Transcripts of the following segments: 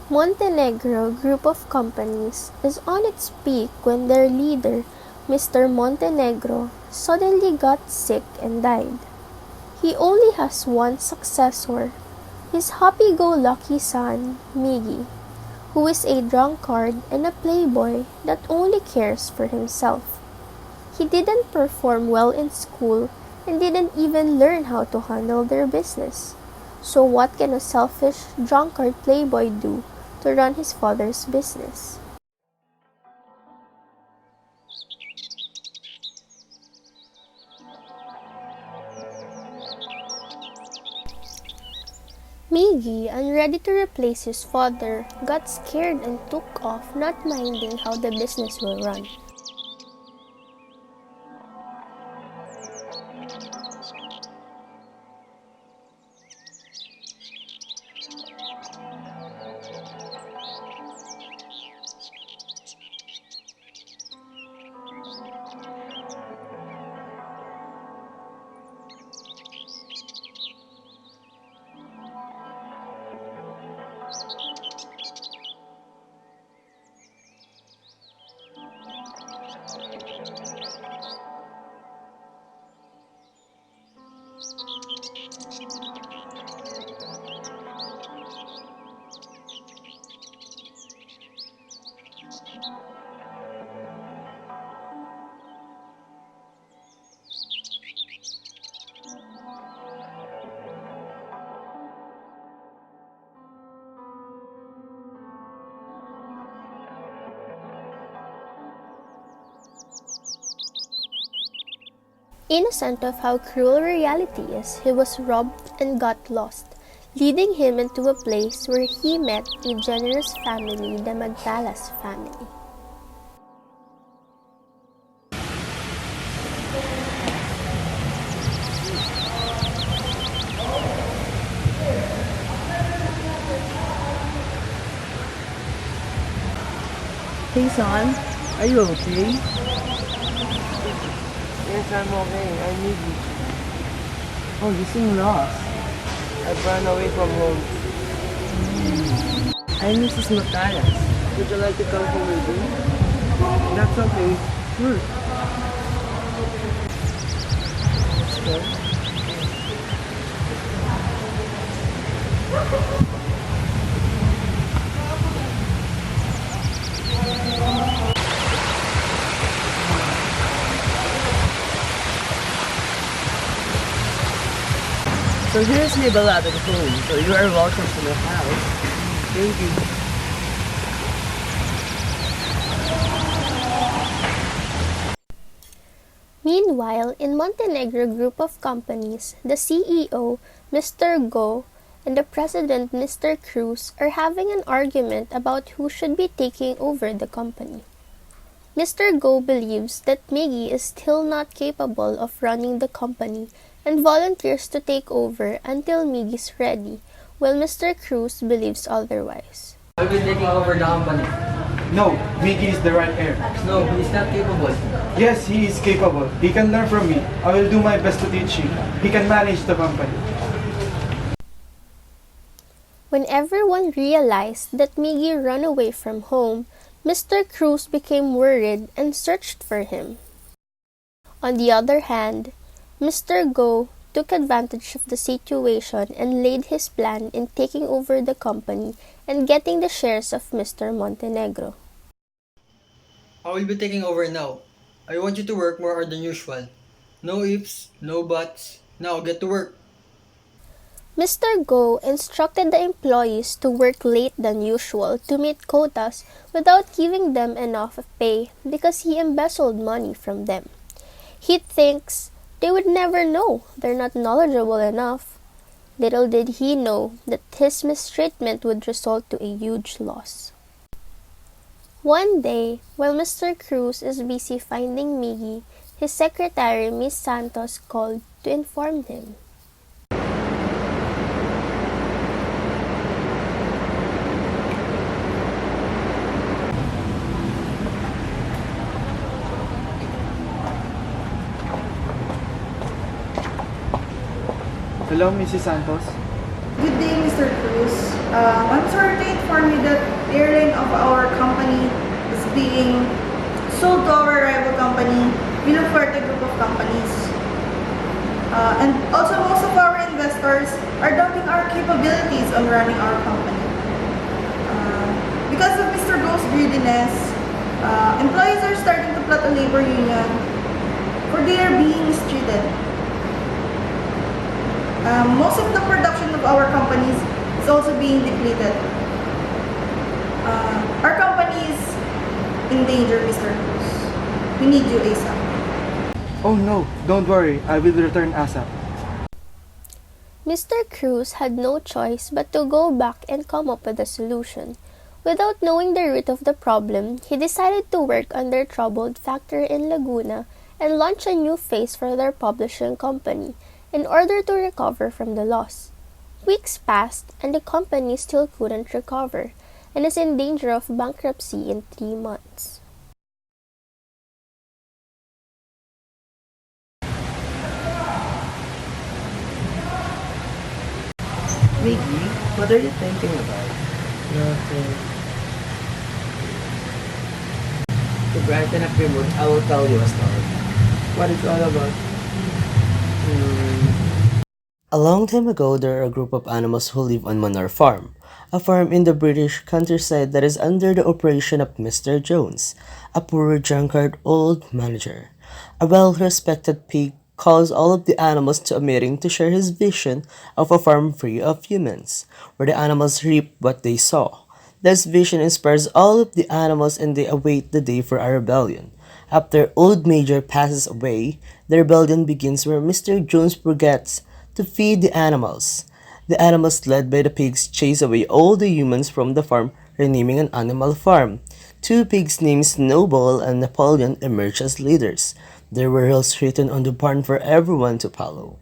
Montenegro Group of Companies is on its peak when their leader, Mr. Montenegro, suddenly got sick and died. He only has one successor, his happy-go-lucky son, Miggy, who is a drunkard and a playboy that only cares for himself. He didn't perform well in school and didn't even learn how to handle their business. So what can a selfish, drunkard playboy do to run his father's business? Miggy, unready to replace his father, got scared and took off, not minding how the business will run. Innocent of how cruel reality is, he was robbed and got lost, leading him into a place where he met a generous family, the Magpalas family. Hey son, are you okay? Yes, I'm okay. I need you. Oh, you seem lost. I've run away from home. I'm Mrs. Matalas. Would you like to come home with me? That's okay. Sure. Let's go. So here's my beloved home. So you are welcome to my house. Thank you. Meanwhile, in Montenegro Group of Companies, the CEO, Mr. Go, and the president, Mr. Cruz, are having an argument about who should be taking over the company. Mr. Go believes that Miggy is still not capable of running the company and volunteers to take over until Miggy's ready, while Mr. Cruz believes otherwise. I'll be taking over the company. No, Mickey is the right heir. No, he's not capable. Yes, he is capable. He can learn from me. I will do my best to teach him. He can manage the company. When everyone realized that Miggy ran away from home, Mr. Cruz became worried and searched for him. On the other hand, Mr. Go took advantage of the situation and laid his plan in taking over the company and getting the shares of Mr. Montenegro. I will be taking over now. I want you to work more hard than usual. No ifs, no buts. Now get to work. Mr. Go instructed the employees to work late than usual to meet quotas without giving them enough pay because he embezzled money from them. He thinks they would never know they're not knowledgeable enough. Little did he know that his mistreatment would result to a huge loss. One day, while Mr. Cruz is busy finding Miggy, his secretary, Miss Santos, called to inform him. Hello, Mrs. Santos. Good day, Mr. Cruz. I'm sorry to inform you that the airline of our company is being sold to our rival company, Villufuerte Group of Companies. And also most of our investors are doubting our capabilities on running our company. Because of Mr. Go's greediness, employees are starting to plot a labor union for they are being mistreated. Most of the production of our companies is also being depleted. Our company is in danger, Mr. Cruz. We need you ASAP. Oh no, don't worry, I will return ASAP. Mr. Cruz had no choice but to go back and come up with a solution. Without knowing the root of the problem, he decided to work on their troubled factory in Laguna and launch a new phase for their publishing company in order to recover from the loss. Weeks passed and the company still couldn't recover and is in danger of bankruptcy in 3 months. Miggy, what are you thinking about? Nothing. To brighten up your mood, I will tell you a story. What it's all about? A long time ago, there are a group of animals who live on Manor Farm, a farm in the British countryside that is under the operation of Mr. Jones, a poor drunkard old manager. A well-respected pig calls all of the animals to a meeting to share his vision of a farm free of humans, where the animals reap what they sow. This vision inspires all of the animals and they await the day for a rebellion. After Old Major passes away, the rebellion begins where Mr. Jones forgets to feed the animals. The animals led by the pigs chase away all the humans from the farm, renaming an animal farm. Two pigs named Snowball and Napoleon emerged as leaders. There were rules written on the barn for everyone to follow.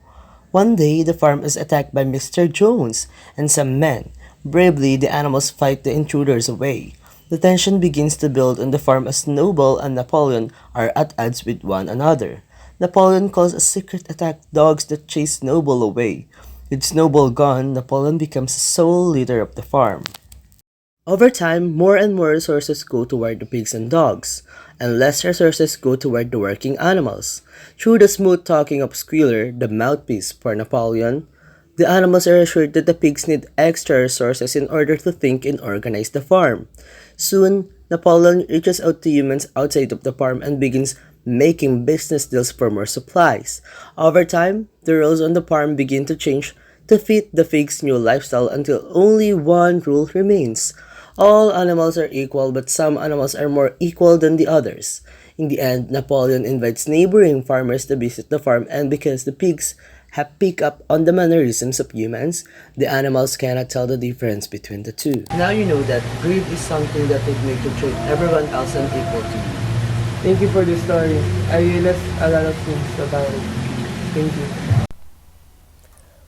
One day, the farm is attacked by Mr. Jones and some men. Bravely, the animals fight the intruders away. The tension begins to build on the farm as Snowball and Napoleon are at odds with one another. Napoleon calls a secret attack dogs that chase Snowball away. With Snowball gone, Napoleon becomes the sole leader of the farm. Over time, more and more resources go toward the pigs and dogs, and less resources go toward the working animals. Through the smooth talking of Squealer, the mouthpiece for Napoleon, the animals are assured that the pigs need extra resources in order to think and organize the farm. Soon, Napoleon reaches out to humans outside of the farm and begins making business deals for more supplies. Over time, the rules on the farm begin to change to fit the pig's new lifestyle until only one rule remains. All animals are equal, but some animals are more equal than the others. In the end, Napoleon invites neighboring farmers to visit the farm, and because the pigs have picked up on the mannerisms of humans, the animals cannot tell the difference between the two. Now you know that greed is something that would make you treat everyone else unequal to you. Thank you for the story. I realized a lot of things about it. Thank you.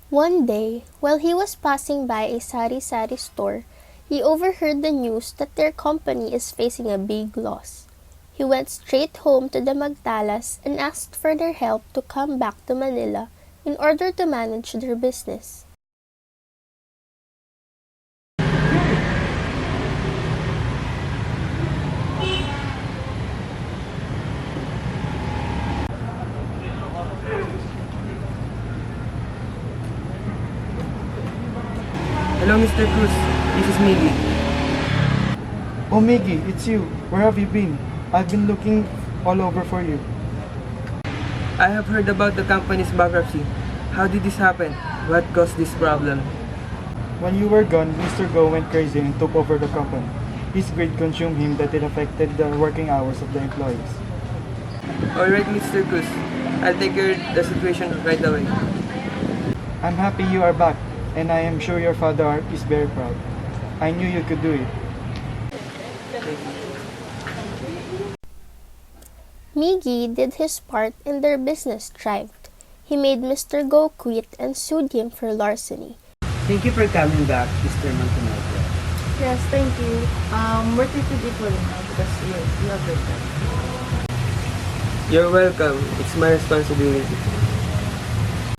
One day, while he was passing by a sari-sari store, he overheard the news that their company is facing a big loss. He went straight home to the Magdalas and asked for their help to come back to Manila in order to manage their business. Hello, Mr. Cruz. This is Miggy. Oh Miggy, it's you. Where have you been? I've been looking all over for you. I have heard about the company's bankruptcy. How did this happen? What caused this problem? When you were gone, Mr. Go went crazy and took over the company. His greed consumed him that it affected the working hours of the employees. Alright, Mr. Cruz. I'll take care of the situation right away. I'm happy you are back, and I am sure your father is very proud. I knew you could do it. Miggy did his part and their business thrived. He made Mr. Go quit and sued him for larceny. Thank you for coming back, Mr. Montenegro. Yes, thank you. We're treated equally now because you have your time. You're welcome. It's my responsibility.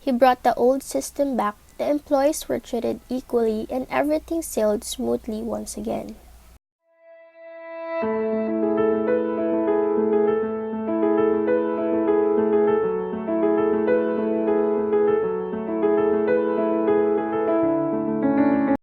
He brought the old system back, the The employees were treated equally and everything sailed smoothly once again.